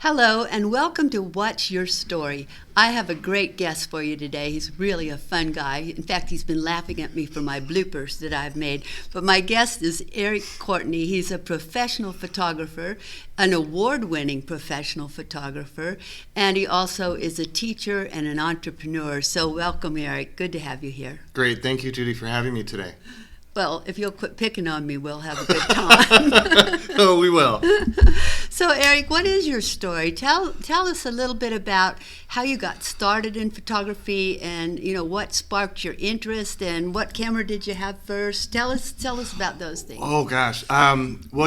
Hello and welcome to What's Your Story. I have a great guest for you today. He's really a fun guy. In fact, he's been laughing at me for my bloopers that I've made. But my guest is Courtney. He's a professional photographer, an award-winning professional photographer, and he also is a teacher and an entrepreneur. So welcome, Eric. Good to have you here. Great. Thank you, Judy, for having me today. Well, if you'll quit picking on me, we'll have a good time. Oh, we will. So, Eric, what is your story? Tell us a little bit about how you got started in photography, and what sparked your interest, and what camera did you have first? Tell us about those things. Oh gosh. Well,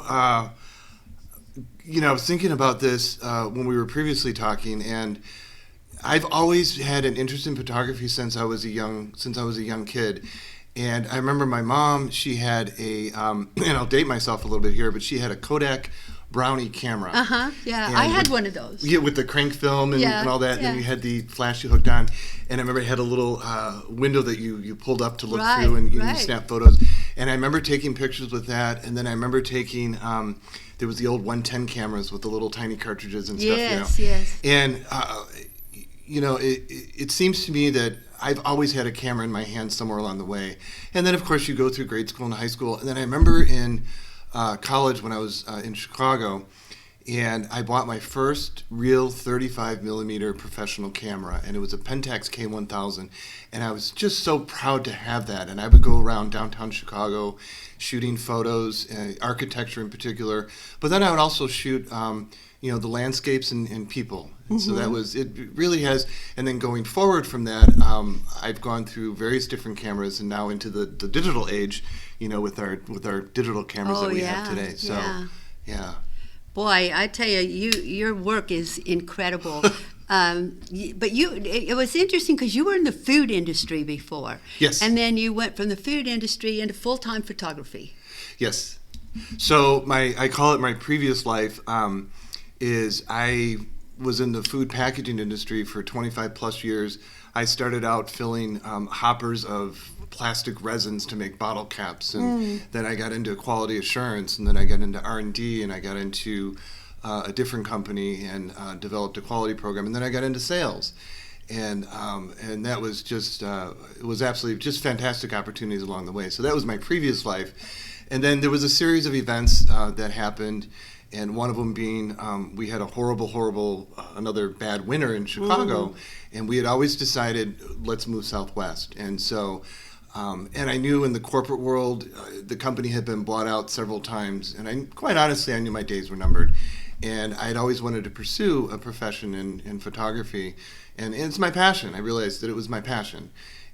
I was thinking about this when we were previously talking, and I've always had an interest in photography since I was a young kid. And I remember my mom, she had and I'll date myself a little bit here, but she had a Kodak Brownie camera. Yeah, and I had one of those. Yeah, with the crank film and all that, yeah. and you had the flash you hooked on. And I remember it had a little window that you pulled up to look through, and you snap photos. And I remember taking pictures with that, and then I remember taking, there was the old 110 cameras with the little tiny cartridges and stuff. Yes. And, it seems to me that I've always had a camera in my hand somewhere along the way. And then, of course, you go through grade school and high school. And then I remember in college when I was in Chicago, and I bought my first real 35 millimeter professional camera, and it was a Pentax K1000. And I was just so proud to have that. And I would go around downtown Chicago shooting photos, architecture in particular. But then I would also shoot the landscapes and people. And so that was, it really has, and then going forward from that, I've gone through various different cameras and now into the digital age, with our digital cameras that we have today. So, yeah. Boy, I tell you, your work is incredible. But it was interesting because you were in the food industry before. Yes. And then you went from the food industry into full-time photography. Yes. So I call it my previous life, is I was in the food packaging industry for 25 plus years. I started out filling hoppers of plastic resins to make bottle caps, and then I got into quality assurance, and then I got into R&D, and I got into a different company and developed a quality program, and then I got into sales. And that was just, it was absolutely just fantastic opportunities along the way. So that was my previous life. And then there was a series of events that happened, and one of them being we had a horrible, another bad winter in Chicago, and we had always decided, let's move southwest. And so, and I knew in the corporate world, the company had been bought out several times, and quite honestly, I knew my days were numbered. And I'd always wanted to pursue a profession in photography, and it's my passion. I realized that it was my passion.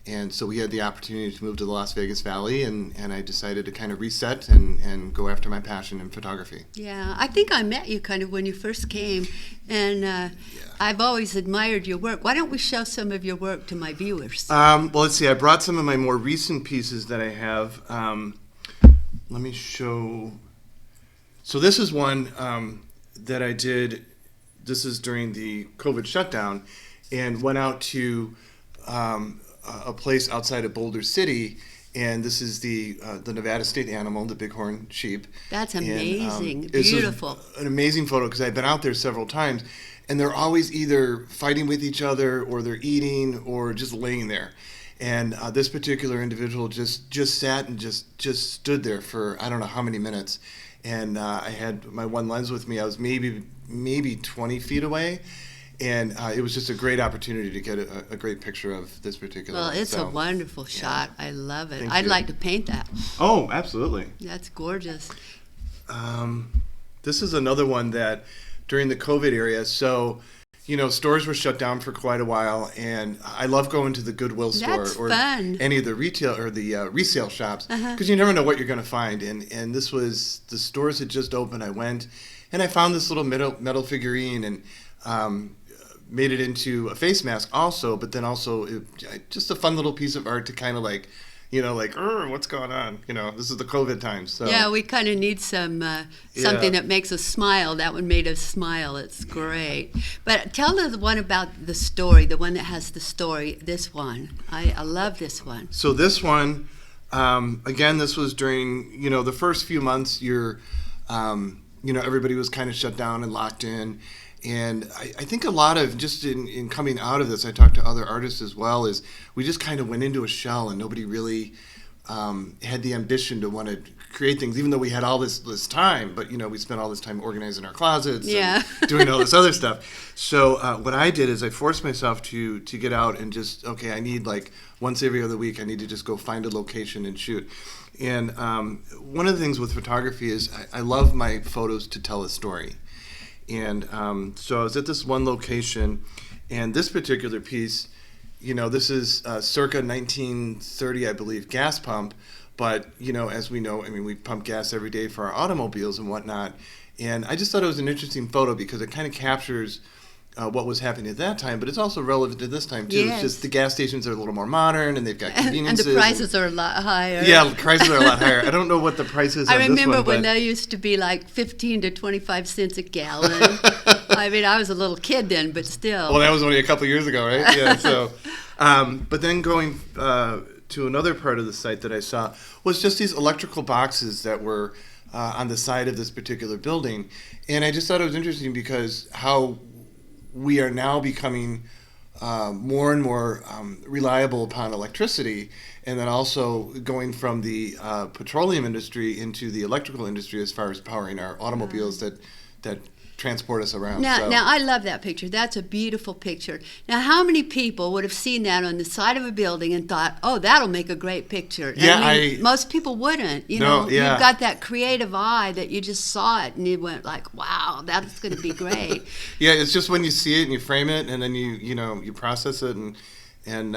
And so we had the opportunity to move to the Las Vegas Valley, and I decided to kind of reset and go after my passion in photography. Yeah, I think I met you kind of when you first came, and I've always admired your work. Why don't we show some of your work to my viewers? Well, let's see. I brought some of my more recent pieces that I have. Let me show. So this is one that I did. This is during the COVID shutdown, and went out to a place outside of Boulder City, and this is the Nevada state animal, the bighorn sheep. That's amazing. And, beautiful. An amazing photo because I've been out there several times, and they're always either fighting with each other, or they're eating, or just laying there. And this particular individual just sat and just stood there for I don't know how many minutes. And I had my one lens with me. I was maybe 20 feet away. And it was just a great opportunity to get a great picture of this particular one. Well, it's a wonderful shot. I love it. I'd like to paint that. Oh, absolutely. That's gorgeous. This is another one that during the COVID area, so, stores were shut down for quite a while, and I love going to the Goodwill store or any of the retail or the resale shops, because you never know what you're going to find. And this was, the stores had just opened. I went, and I found this little metal figurine, and made it into a face mask also, but then also just a fun little piece of art to kind of like, what's going on? This is the COVID times. So. Yeah, we kind of need some something that makes us smile. That one made us smile. It's great. But tell us the one about the story, the one that has the story, this one. I love this one. So this one, again, this was during, the first few months, everybody was kind of shut down and locked in. And I think a lot of, just in coming out of this, I talked to other artists as well, is we just kind of went into a shell and nobody really had the ambition to want to create things, even though we had all this time. But, we spent all this time organizing our closets and doing all this other stuff. So what I did is I forced myself to get out and just, okay, I need like once every other week, I need to just go find a location and shoot. And one of the things with photography is I love my photos to tell a story. And so I was at this one location, and this particular piece, this is circa 1930, I believe, gas pump. But, as we know, we pump gas every day for our automobiles and whatnot. And I just thought it was an interesting photo because it kind of captures what was happening at that time, but it's also relevant to this time, too. Yes. It's just the gas stations are a little more modern, and they've got conveniences. And the prices are a lot higher. Yeah, the prices are a lot higher. I don't know what the price is on this one. I remember when they used to be like 15 to 25 cents a gallon. I was a little kid then, but still. Well, that was only a couple of years ago, right? Yeah, so. But then going to another part of the site that I saw was just these electrical boxes that were on the side of this particular building. And I just thought it was interesting because how we are now becoming more and more reliable upon electricity, and then also going from the petroleum industry into the electrical industry as far as powering our automobiles that transport us around. Now, I love that picture. That's a beautiful picture. Now, how many people would have seen that on the side of a building and thought, oh, that'll make a great picture? Yeah, most people wouldn't. You've got that creative eye that you just saw it and you went like, wow, that's going to be great. Yeah, it's just when you see it and you frame it and then you process it and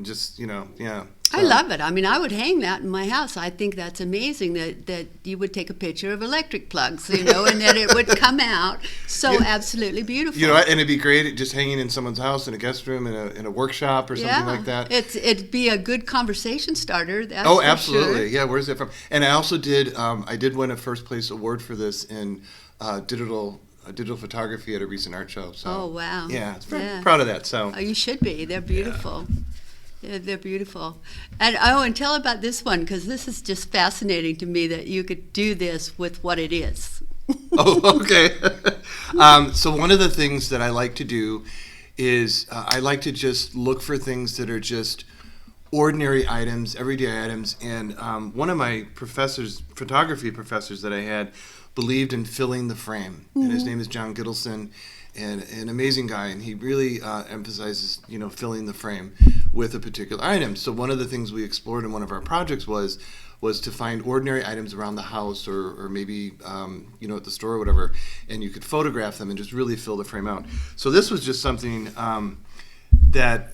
just, yeah. I love it. I would hang that in my house. I think that's amazing that you would take a picture of electric plugs, and that it would come out so absolutely beautiful. And it'd be great just hanging in someone's house, in a guest room, in a workshop or something like that. It'd be a good conversation starter. That's absolutely. Sure. Yeah, where's that from? And I also did, I did win a first place award for this in digital photography at a recent art show. So, oh, wow. Yeah, I'm proud of that. So. Oh, you should be. They're beautiful. Yeah, they're beautiful. And tell about this one, because this is just fascinating to me that you could do this with what it is. Oh, okay. So one of the things that I like to do is I like to just look for things that are just ordinary items, everyday items. And one of my photography professors that I had, believed in filling the frame. Mm-hmm. And his name is John Gittleson. And an amazing guy, and he really emphasizes, filling the frame with a particular item. So one of the things we explored in one of our projects was to find ordinary items around the house or maybe, at the store or whatever, and you could photograph them and just really fill the frame out. So this was just something that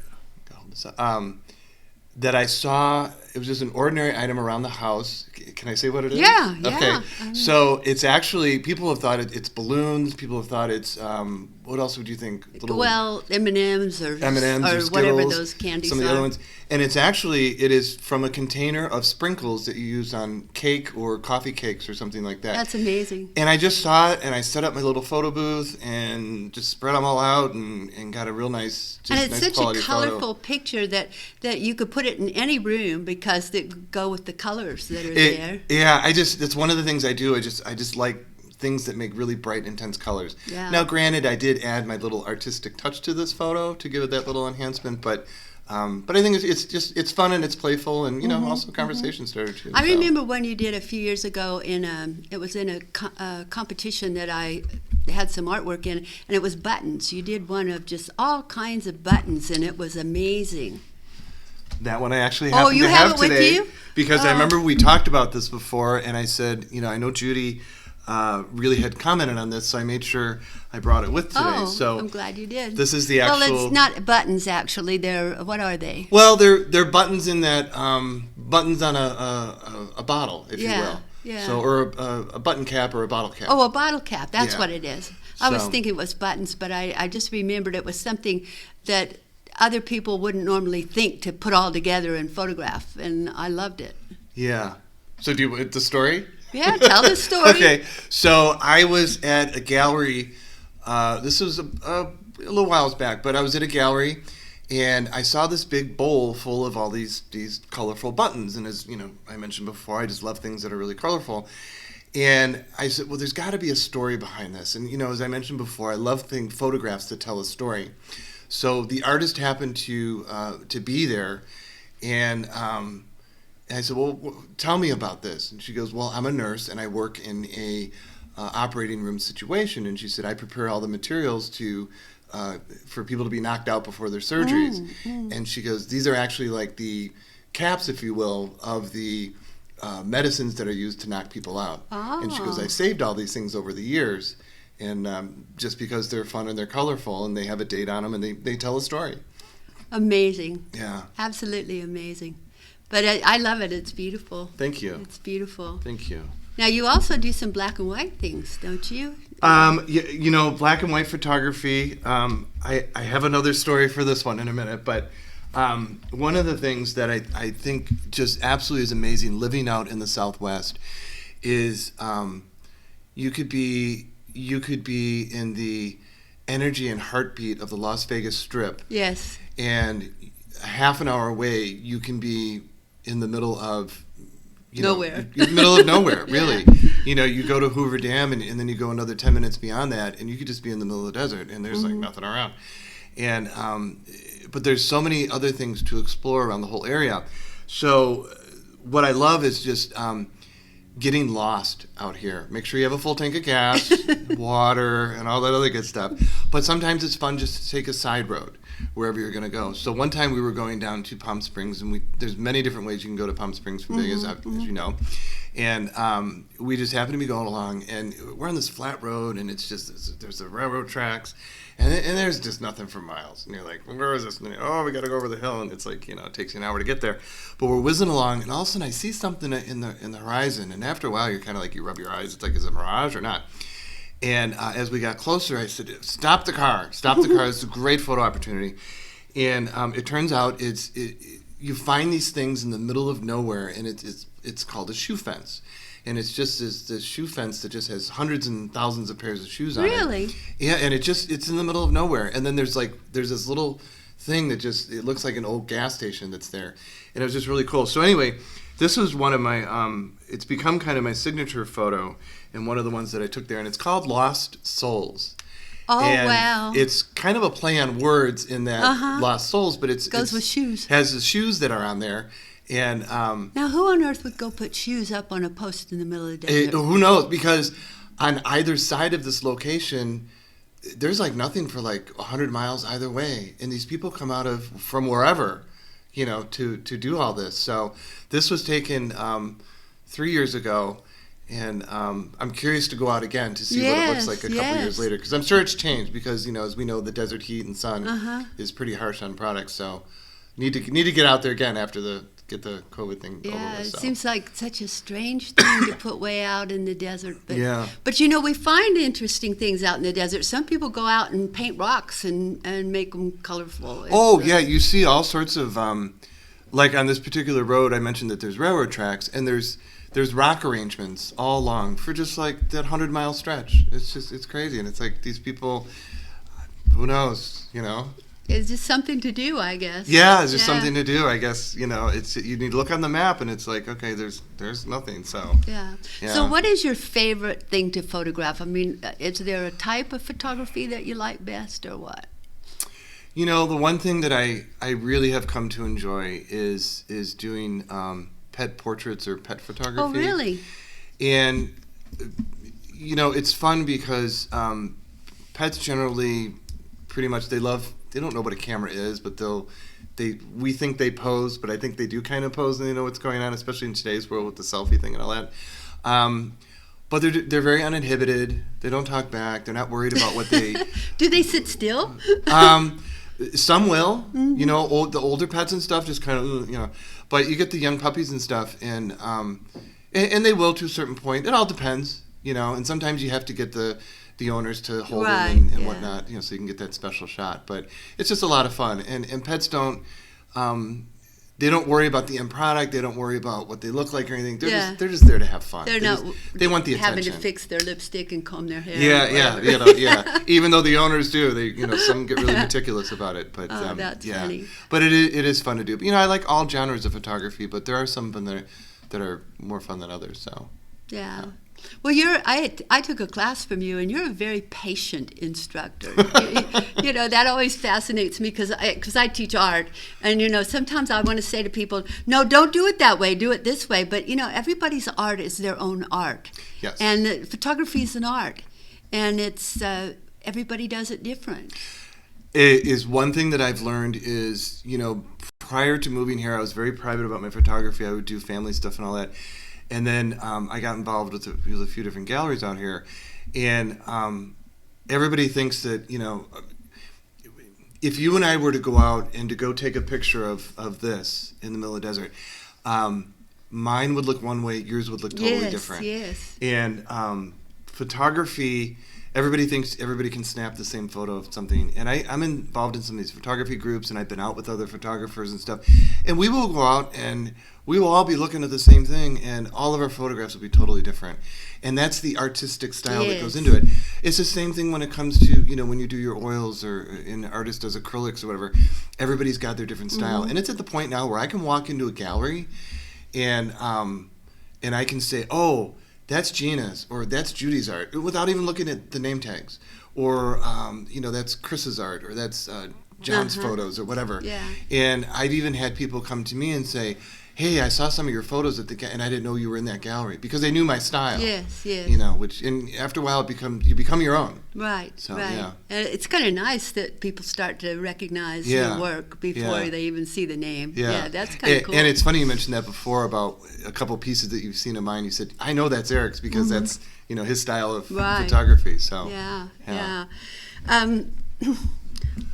I saw. It was just an ordinary item around the house. Can I say what it is? Yeah. Okay. So it's actually, people have thought it's balloons. People have thought it's, what else would you think? M&Ms M&Ms or Skittles, whatever those candies some of the other ones. And it is from a container of sprinkles that you use on cake or coffee cakes or something like that. That's amazing. And I just saw it, and I set up my little photo booth and just spread them all out and got a real nice, and it's nice such a colorful photo. Picture that you could put it in any room because they go with the colors that are there. Yeah, it's one of the things I do. I just like things that make really bright, intense colors. Yeah. Now, granted, I did add my little artistic touch to this photo to give it that little enhancement, but I think it's fun and it's playful and also conversation starter too. I remember when you did a few years ago it was in a competition that I had some artwork in, and it was buttons. You did one of just all kinds of buttons, and it was amazing. That one I actually happen you to have have it today with you? Because I remember we talked about this before, and I said, I know Judy really had commented on this, so I made sure I brought it with today. Oh, so I'm glad you did. This is the actual. Well, it's not buttons actually. What are they? Well, they're buttons in that buttons on a bottle, if you will. Yeah. So or a button cap or a bottle cap. Oh, a bottle cap. That's what it is. I was So- thinking it was buttons, but I just remembered it was something that other people wouldn't normally think to put all together and photograph, and I loved it. Yeah. So do you want the story? Yeah, tell the story. Okay. So I was at a gallery. This was a little whiles back, but I was at a gallery, and I saw this big bowl full of all these colorful buttons. And as I mentioned before, I just love things that are really colorful. And I said, well, there's got to be a story behind this. And, as I mentioned before, I love photographs that tell a story. So the artist happened to be there, and I said, well, tell me about this. And she goes, well, I'm a nurse, and I work in a operating room situation. And she said, I prepare all the materials for people to be knocked out before their surgeries. And she goes, these are actually like the caps, if you will, of the medicines that are used to knock people out. And she goes, I saved all these things over the years, and just because they're fun and they're colorful and they have a date on them and they tell a story. Amazing. Yeah. Absolutely amazing. But I love it. It's beautiful. Thank you. It's beautiful. Thank you. Now, you also do some black and white things, don't you? Black and white photography. I have another story for this one in a minute, but one of the things that I think just absolutely is amazing living out in the Southwest is you could be in the energy and heartbeat of the Las Vegas Strip. Yes. And a half an hour away, you can be in the middle of nowhere. In the middle of nowhere, really. Yeah. You go to Hoover Dam, and then you go another 10 minutes beyond that, and you could just be in the middle of the desert, and there's like nothing around. And but there's so many other things to explore around the whole area. So what I love is just getting lost out here. Make sure you have a full tank of gas, water, and all that other good stuff. But sometimes it's fun just to take a side road wherever you're going to go. So one time we were going down to Palm Springs, and there's many different ways you can go to Palm Springs from Vegas, as you know. And we just happened to be going along, and we're on this flat road, and it's just there's the railroad tracks, and there's just nothing for miles. And you're like, where is this? And we got to go over the hill, and it's like, it takes you an hour to get there. But we're whizzing along, and all of a sudden I see something in the horizon, and after a while you're kind of like, you rub your eyes. It's like, is it a mirage or not? And as we got closer, I said, stop the car. It's a great photo opportunity. And it turns out you find these things in the middle of nowhere, and it's called a shoe fence. And it's just this shoe fence that just has hundreds and thousands of pairs of shoes on it. Really? Yeah, and it's in the middle of nowhere. And then there's this little thing that it looks like an old gas station that's there. And it was just really cool. So anyway, this was one of my, it's become kind of my signature photo, and one of the ones that I took there, and it's called Lost Souls. Oh, and wow. It's kind of a play on words in that Lost Souls, but goes with shoes. Has the shoes that are on there. And now, who on earth would go put shoes up on a post in the middle of the desert? Who knows? Because on either side of this location, there's like nothing for like 100 miles either way, and these people come from wherever, to do all this. So this was taken 3 years ago, and I'm curious to go out again to see what it looks like a couple years later, because I'm sure it's changed. Because as we know, the desert heat and sun is pretty harsh on products. So need to get out there again after get the COVID thing over with. Yeah, it seems like such a strange thing to put way out in the desert. But, yeah. But we find interesting things out in the desert. Some people go out and paint rocks and make them colorful. Yeah, you see all sorts of, like on this particular road, I mentioned that there's railroad tracks, and there's rock arrangements all along for just like that 100-mile stretch. It's crazy, and it's like these people, who knows, It's just something to do, I guess. Yeah, it's just something to do, I guess. It's you need to look on the map, and it's like, okay, there's nothing. So yeah. So what is your favorite thing to photograph? I mean, is there a type of photography that you like best, or what? The one thing that I really have come to enjoy is doing pet portraits or pet photography. Oh, really? And it's fun because pets generally pretty much they don't know what a camera is, but we think they pose, but I think they do kind of pose, and they know what's going on, especially in today's world with the selfie thing and all that. But they're very uninhibited. They don't talk back. They're not worried about what they. Do they sit still? Some will. Mm-hmm. The older pets and stuff just kind of But you get the young puppies and stuff, and they will to a certain point. It all depends, And sometimes you have to get the owners to hold them and whatnot, so you can get that special shot. But it's just a lot of fun, and pets don't they don't worry about the end product. They don't worry about what they look like or anything. They're just there to have fun. They want the attention. Having to fix their lipstick and comb their hair. Yeah. Even though the owners do, some get really meticulous about it. But that's funny. But it is fun to do. But, I like all genres of photography, but there are some of them that are more fun than others. So yeah. Well, I took a class from you, and you're a very patient instructor. That always fascinates me because I teach art, and sometimes I want to say to people, no, don't do it that way, do it this way. But everybody's art is their own art. Yes. And photography is an art, and it's everybody does it different. It is one thing that I've learned is, prior to moving here, I was very private about my photography. I would do family stuff and all that. And then I got involved with a few different galleries out here. And everybody thinks that, if you and I were to go out and to go take a picture of this in the middle of the desert, mine would look one way, yours would look totally different. Yes. And photography, everybody thinks everybody can snap the same photo of something. And I'm involved in some of these photography groups, and I've been out with other photographers and stuff. And we will go out and we will all be looking at the same thing, and all of our photographs will be totally different. And that's the artistic style that goes into it. It's the same thing when it comes to, when you do your oils, or an artist does acrylics or whatever. Everybody's got their different style. And it's at the point now where I can walk into a gallery and I can say, oh, that's Gina's, or that's Judy's art, without even looking at the name tags. Or, that's Chris's art, or that's John's photos, or whatever. Yeah. And I've even had people come to me and say, hey, I saw some of your photos at and I didn't know you were in that gallery, because they knew my style. Yes. And after a while, you become your own. Right. So, right. yeah. It's kind of nice that people start to recognize your work before they even see the name. Yeah, that's kind of cool. And it's funny you mentioned that before about a couple pieces that you've seen of mine. You said, I know that's Eric's, because that's his style of photography. So yeah.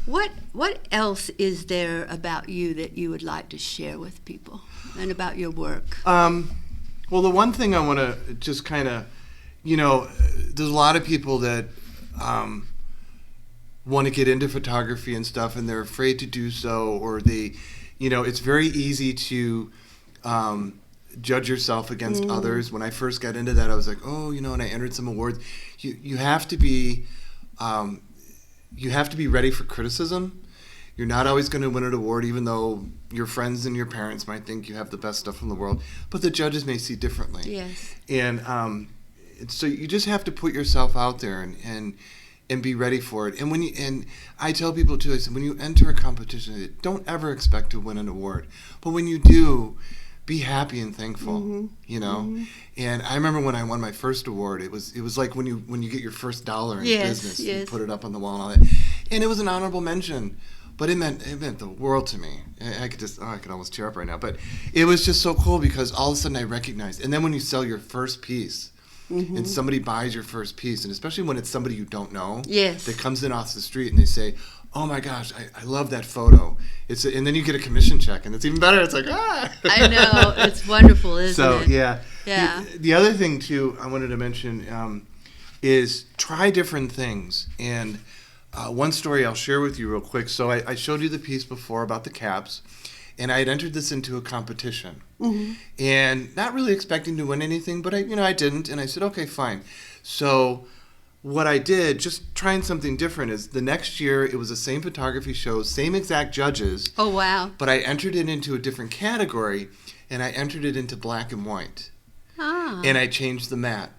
What else is there about you that you would like to share with people, and about your work? Well, the one thing I want to just kind of, there's a lot of people that want to get into photography and stuff, and they're afraid to do so, or they, it's very easy to judge yourself against others. When I first got into that, I was like, and I entered some awards. You have to be ready for criticism. You're not always going to win an award, even though your friends and your parents might think you have the best stuff in the world. But the judges may see differently. Yes. And so you just have to put yourself out there and be ready for it. And I tell people too, I said, when you enter a competition, don't ever expect to win an award. But when you do, be happy and thankful. And I remember when I won my first award, it was like when you get your first dollar in business, you put it up on the wall and all that. And it was an honorable mention, but it meant the world to me. I could almost tear up right now. But it was just so cool, because all of a sudden I recognized. And then when you sell your first piece, and somebody buys your first piece, and especially when it's somebody you don't know, that comes in off the street and they say, oh my gosh, I love that photo. And then you get a commission check, and it's even better. It's like, I know. It's wonderful, isn't it? So, yeah. Yeah. The other thing, too, I wanted to mention is try different things. And one story I'll share with you real quick. So I showed you the piece before about the caps, and I had entered this into a competition. And not really expecting to win anything, but I didn't. And I said, okay, fine. So what I did, just trying something different, is the next year it was the same photography show, same exact judges. Oh, wow. But I entered it into a different category, and I entered it into black and white. And I changed the mat.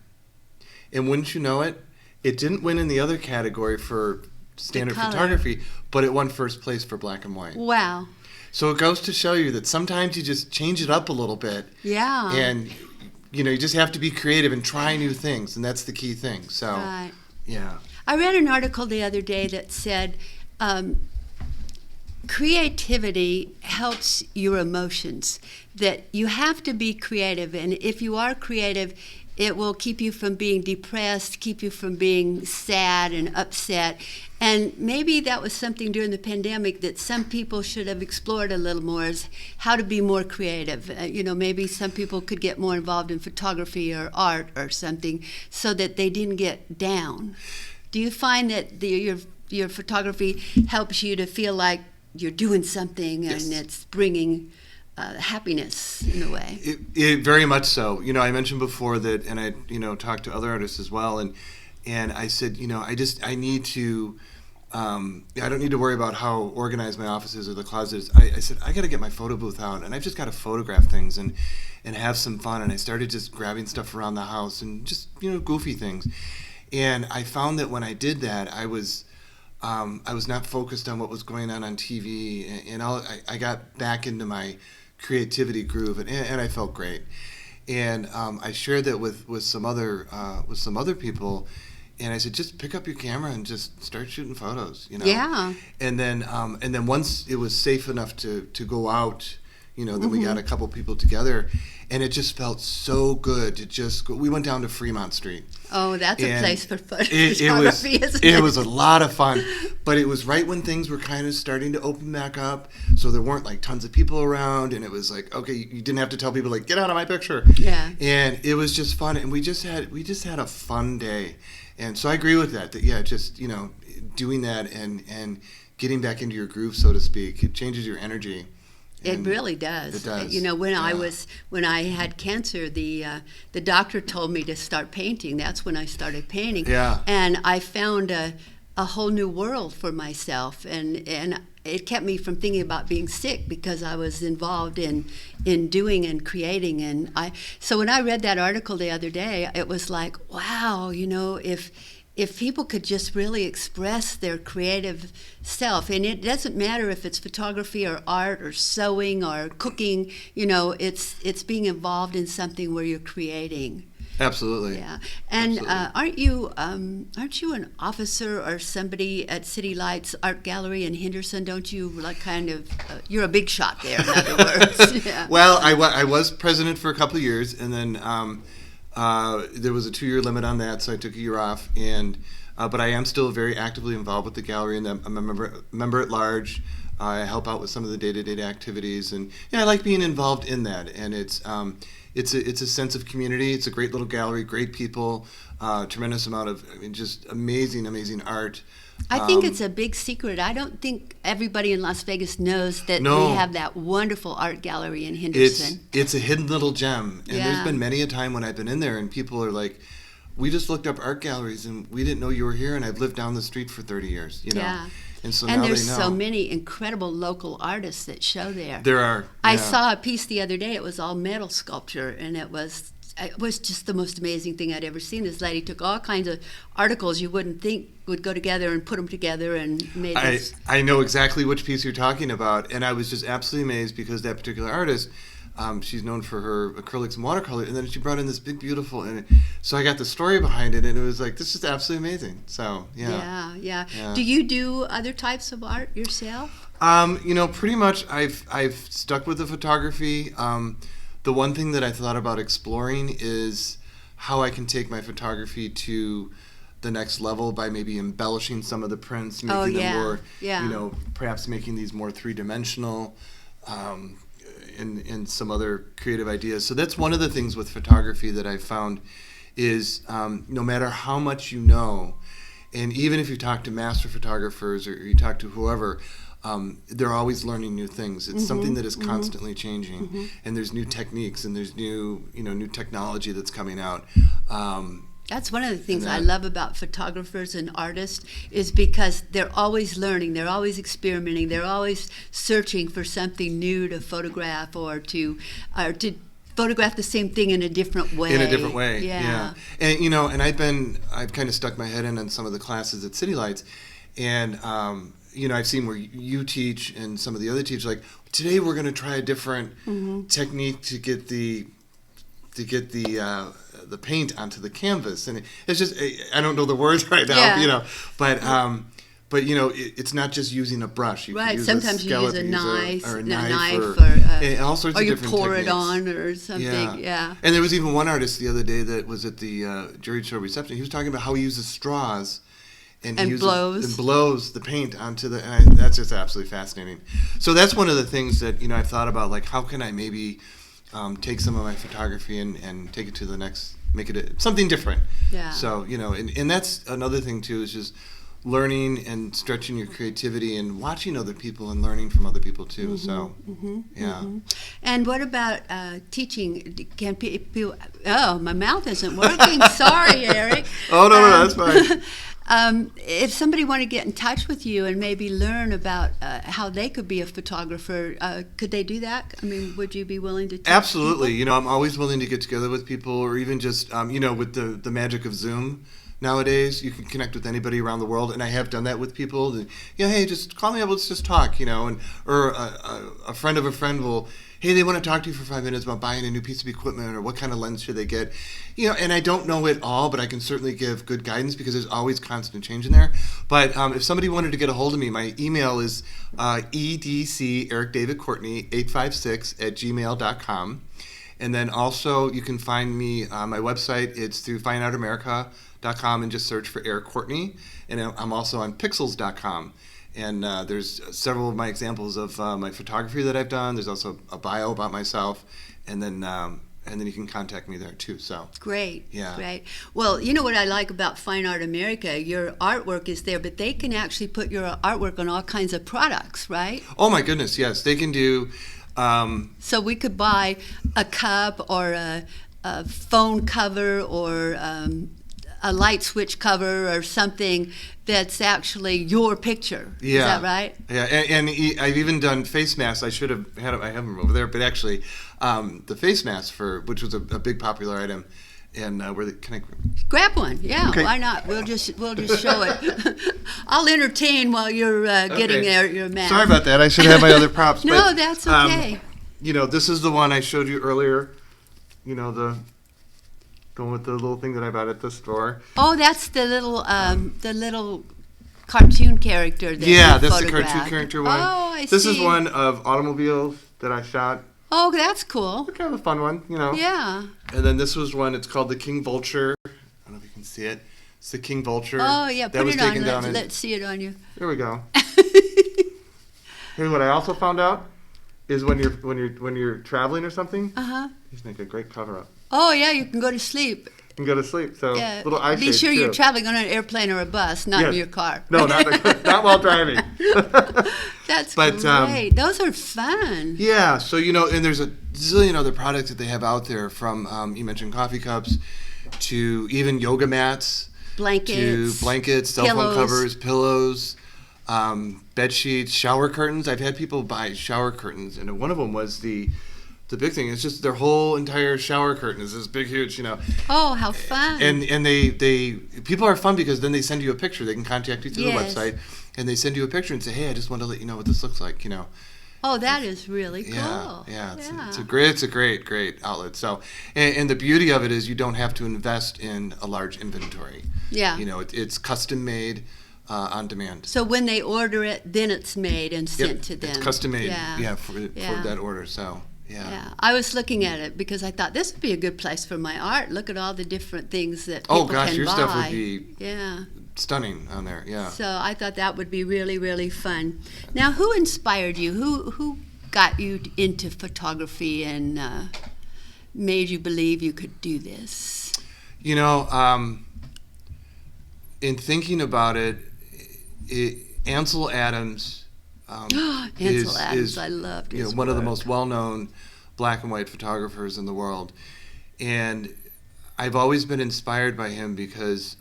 And wouldn't you know it, it didn't win in the other category for standard photography, but it won first place for black and white. Wow. So it goes to show you that sometimes you just change it up a little bit. Yeah. And you just have to be creative and try new things, and that's the key thing. So, yeah. I read an article the other day that said creativity helps your emotions, that you have to be creative, and if you are creative, it will keep you from being depressed, keep you from being sad and upset. And maybe that was something during the pandemic that some people should have explored a little more, is how to be more creative. Maybe some people could get more involved in photography or art or something, so that they didn't get down. Do you find that your photography helps you to feel like you're doing something and it's bringing happiness in a way? It very much so. I mentioned before that, and I talked to other artists as well, and I said, I need to I don't need to worry about how organized my office is or the closet is. I said, I got to get my photo booth out, and I've just got to photograph things and have some fun. And I started just grabbing stuff around the house and just, goofy things. And I found that when I did that, I was not focused on what was going on TV, and I got back into my creativity groove, and I felt great. And I shared that with some other people. And I said, just pick up your camera and just start shooting photos, Yeah. And then once it was safe enough to go out, then we got a couple people together, and it just felt so good to just go. We went down to Fremont Street. Oh, that's a place for photography, isn't it? It was a lot of fun, but it was right when things were kind of starting to open back up, so there weren't like tons of people around, and it was like, okay, you didn't have to tell people like, get out of my picture. Yeah. And it was just fun, and we just had a fun day. And so I agree with that just, doing that and getting back into your groove, so to speak, it changes your energy. It really does. It does. When I had cancer, the doctor told me to start painting. That's when I started painting. Yeah. And I found a whole new world for myself, and it kept me from thinking about being sick because I was involved in doing and creating. So when I read that article the other day, it was like, wow, if people could just really express their creative self, and it doesn't matter if it's photography or art or sewing or cooking, it's being involved in something where you're creating. Absolutely. Yeah. And Absolutely. aren't you an officer or somebody at City Lights Art Gallery in Henderson? Don't you you're a big shot there, in other words? Yeah. Well, I was president for a couple of years, and then there was a 2-year limit on that, so I took a year off. But I am still very actively involved with the gallery, and I'm a member at large. I help out with some of the day-to-day activities, and I like being involved in that. And it's a sense of community. It's a great little gallery, great people, tremendous amount of just amazing art. I think it's a big secret. I don't think everybody in Las Vegas knows that we have that wonderful art gallery in Henderson. It's a hidden little gem, and there's been many a time when I've been in there and people are like, we just looked up art galleries and we didn't know you were here, and I've lived down the street for 30 years. Yeah. And so and now there's they know. So many incredible local artists that show there. There are. I saw a piece the other day. It was all metal sculpture, and it was just the most amazing thing I'd ever seen. This lady took all kinds of articles you wouldn't think would go together and put them together and made this. I know exactly which piece you're talking about, and I was just absolutely amazed because that particular artist, she's known for her acrylics and watercolor, and then she brought in this big, beautiful, and so I got the story behind it, and it was like, this is absolutely amazing. So, Yeah. Do you do other types of art yourself? Pretty much I've stuck with the photography. The one thing that I thought about exploring is how I can take my photography to the next level by maybe embellishing some of the prints, making them more, perhaps making these more three-dimensional, and some other creative ideas. So that's one of the things with photography that I found is no matter how much you know, and even if you talk to master photographers or you talk to whoever, they're always learning new things. It's something that is constantly changing, and there's new techniques and there's new technology that's coming out. That's one of the things I love about photographers and artists is because they're always learning, they're always experimenting, they're always searching for something new to photograph or to photograph the same thing in a different way. Yeah. And I've kind of stuck my head in on some of the classes at City Lights, and I've seen where you teach and some of the other teachers, like, today we're going to try a different technique to get the paint onto the canvas, and it's just, I don't know the words right now, but it's not just using a brush. You right. Use Sometimes you use a knife, or all sorts or of different you pour techniques. it on or something. Yeah. And there was even one artist the other day that was at the jury show reception. He was talking about how he uses straws. And blows the paint onto the. And that's just absolutely fascinating. So that's one of the things that I've thought about, like, how can I maybe take some of my photography and take it to the next, make it something different. Yeah. So and that's another thing too, is just learning and stretching your creativity and watching other people and learning from other people too. And what about teaching? Can people? Oh, my mouth isn't working. Sorry, Eric. Oh no, that's fine. If somebody wanted to get in touch with you and maybe learn about how they could be a photographer, could they do that? I mean, would you be willing to? Absolutely. You know, I'm always willing to get together with people, or even just, you know, with the magic of Zoom nowadays, you can connect with anybody around the world, and I have done that with people. That, you know, hey, just call me up, let's just talk, you know, and or a friend of a friend will, hey, they want to talk to you for 5 minutes about buying a new piece of equipment or what kind of lens should they get, you know, and I don't know it all, but I can certainly give good guidance because there's always constant change in there. But if somebody wanted to get a hold of me, my email is edcerickdavidcourtney856@gmail.com. And then also you can find me on my website. It's through fineartamerica.com and just search for Eric Courtney. And I'm also on pixels.com. And there's several of my examples of my photography that I've done. There's also a bio about myself. And then you can contact me there too. So great. Yeah. Great. Well, you know what I like about Fine Art America? Your artwork is there, but they can actually put your artwork on all kinds of products, right? Oh my goodness, yes. They can do... So we could buy a cup or a phone cover or a light switch cover or something that's actually your picture. Yeah. Is that right? Yeah, and I've even done face masks. I should have had them. I have them over there, but actually, the face mask which was a big popular item, and can I grab one? Yeah, okay. Why not? We'll just show it. I'll entertain while you're getting your mask. Sorry about that. I should have my other props. No, but, that's okay. You know, this is the one I showed you earlier. You know, the one with the little thing that I bought at the store. Oh, that's the little cartoon character. That yeah, you that's the photographed. cartoon character one. Oh, I see. This is one of automobiles that I shot. Oh, that's cool. It's kind of a fun one, you know. Yeah. And then this was one. It's called the King Vulture. I don't know if you can see it. It's the King Vulture. Oh yeah, that put was it taken on. down Let's see it on you. Here we go. Here's what I also found out is when you're traveling or something. These make a great cover up. Oh yeah, you can go to sleep. You can go to sleep. So little eye Be shades sure too. you're traveling on an airplane or a bus, not in your car. No, not while driving. That's great. Those are fun. Yeah. So you know, and there's a zillion other products that they have out there. From you mentioned coffee cups to even yoga mats, blankets, cell phone covers, pillows, bed sheets, shower curtains. I've had people buy shower curtains, and one of them was the big thing. It's just their whole entire shower curtain is this big, huge, you know. Oh, how fun! And they people are fun because then they send you a picture. They can contact you through the website, and they send you a picture and say, hey, I just want to let you know what this looks like, you know. Oh, that is really cool. Yeah. It's a great outlet. So, and the beauty of it is you don't have to invest in a large inventory. Yeah. You know, it's custom made. On demand. So when they order it, then it's made and sent to them. It's custom made. For that order. So. Yeah. I was looking at it because I thought this would be a good place for my art. Look at all the different things that people can buy. Your stuff would be stunning on there. Yeah. So I thought that would be really, really fun. Now, who inspired you? Who got you into photography and made you believe you could do this? You know, in thinking about it, Ansel Adams. Ansel Adams, I loved his one of the most well-known black and white photographers in the world, and I've always been inspired by him because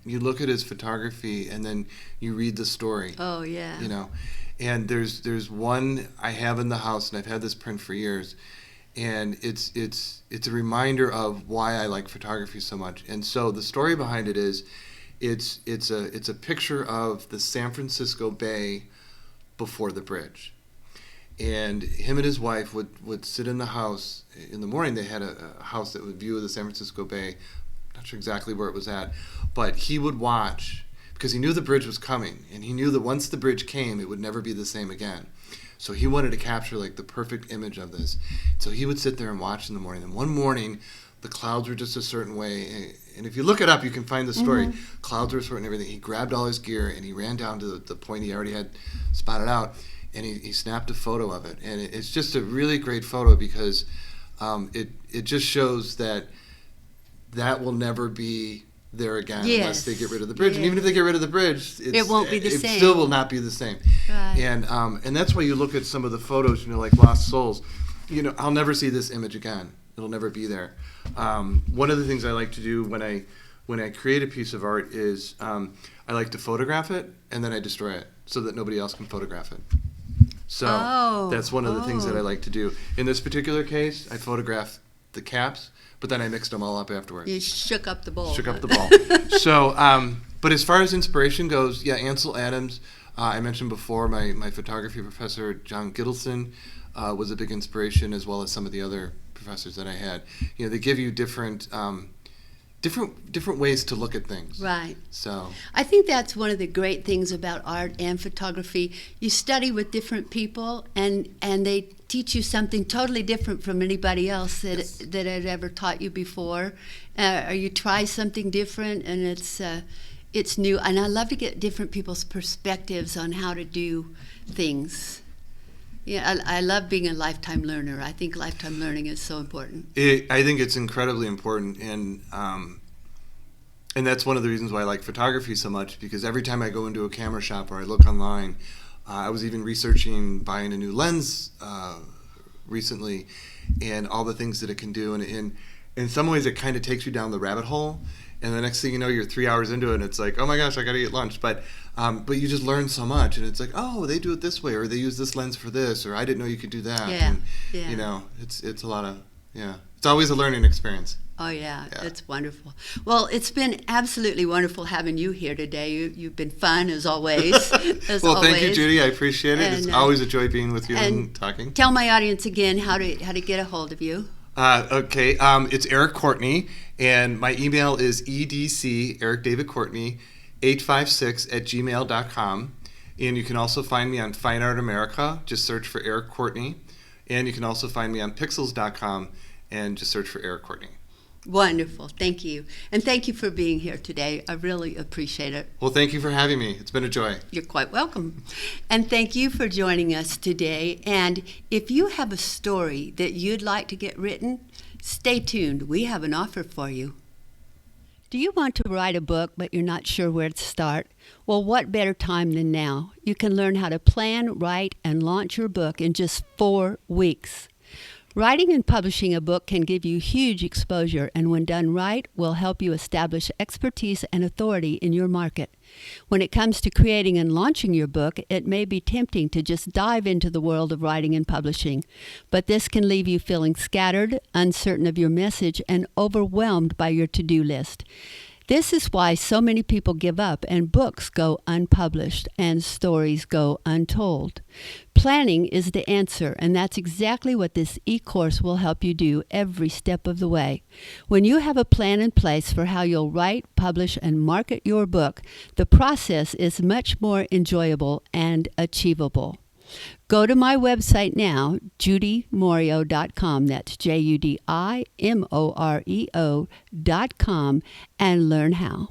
you look at his photography and then you read the story. Oh yeah. You know, and there's one I have in the house, and I've had this print for years, and it's a reminder of why I like photography so much. And so the story behind it is, it's a picture of the San Francisco Bay before the bridge, and him and his wife would sit in the house in the morning. They had a house that would view the San Francisco Bay. Not sure exactly where it was at, but he would watch because he knew the bridge was coming, and he knew that once the bridge came, it would never be the same again. So he wanted to capture like the perfect image of this. So he would sit there and watch in the morning. And one morning, the clouds were just a certain way. And if you look it up, you can find the story. Mm-hmm. Clouds were certain and everything. He grabbed all his gear and he ran down to the point he already had spotted out, and he snapped a photo of it. And it's just a really great photo because it just shows that will never be there again unless they get rid of the bridge. And even if they get rid of the bridge, it won't be the same. It still will not be the same. Right. And that's why you look at some of the photos, you know, like Lost Souls. You know, I'll never see this image again. It'll never be there. One of the things I like to do when when I create a piece of art is I like to photograph it and then I destroy it so that nobody else can photograph it. So that's one of the things that I like to do. In this particular case, I photographed the caps, but then I mixed them all up afterwards. You shook up the bowl. Shook up the ball. So, but as far as inspiration goes, yeah, Ansel Adams. I mentioned before my photography professor, John Gittleson, was a big inspiration, as well as some of the other professors that I had. You know, they give you different ways to look at things. Right. So I think that's one of the great things about art and photography. You study with different people, and they teach you something totally different from anybody else that had ever taught you before, or you try something different, and it's new. And I love to get different people's perspectives on how to do things. Yeah, I love being a lifetime learner. I think lifetime learning is so important. I think it's incredibly important, and that's one of the reasons why I like photography so much, because every time I go into a camera shop or I look online, I was even researching buying a new lens recently, and all the things that it can do, and in some ways it kind of takes you down the rabbit hole, and the next thing you know, you're 3 hours into it, and it's like, oh my gosh, I got to eat lunch. But you just learn so much, and it's like, oh, they do it this way, or they use this lens for this, or I didn't know you could do that. Yeah, and, yeah. You know, it's a lot of, yeah. It's always a learning experience. Oh, yeah, it's wonderful. Well, it's been absolutely wonderful having you here today. You've been fun, as always. Well, thank you, Judy. I appreciate it. It's always a joy being with you and talking. Tell my audience again how to get a hold of you. Okay, it's Eric Courtney, and my email is edcerickdavidcourtney856@gmail.com, and you can also find me on Fine Art America. Just search for Eric Courtney, and you can also find me on Pixels.com and just search for Eric Courtney. Wonderful. Thank you. And thank you for being here today. I really appreciate it. Well, thank you for having me. It's been a joy. You're quite welcome. And thank you for joining us today. And if you have a story that you'd like to get written, stay tuned. We have an offer for you. Do you want to write a book, but you're not sure where to start? Well, what better time than now? You can learn how to plan, write, and launch your book in just 4 weeks. Writing and publishing a book can give you huge exposure, and when done right, will help you establish expertise and authority in your market. When it comes to creating and launching your book, it may be tempting to just dive into the world of writing and publishing, but this can leave you feeling scattered, uncertain of your message, and overwhelmed by your to-do list. This is why so many people give up and books go unpublished and stories go untold. Planning is the answer, and that's exactly what this e-course will help you do every step of the way. When you have a plan in place for how you'll write, publish, and market your book, the process is much more enjoyable and achievable. Go to my website now, judymorio.com. That's JUDIMOREO.com, and learn how.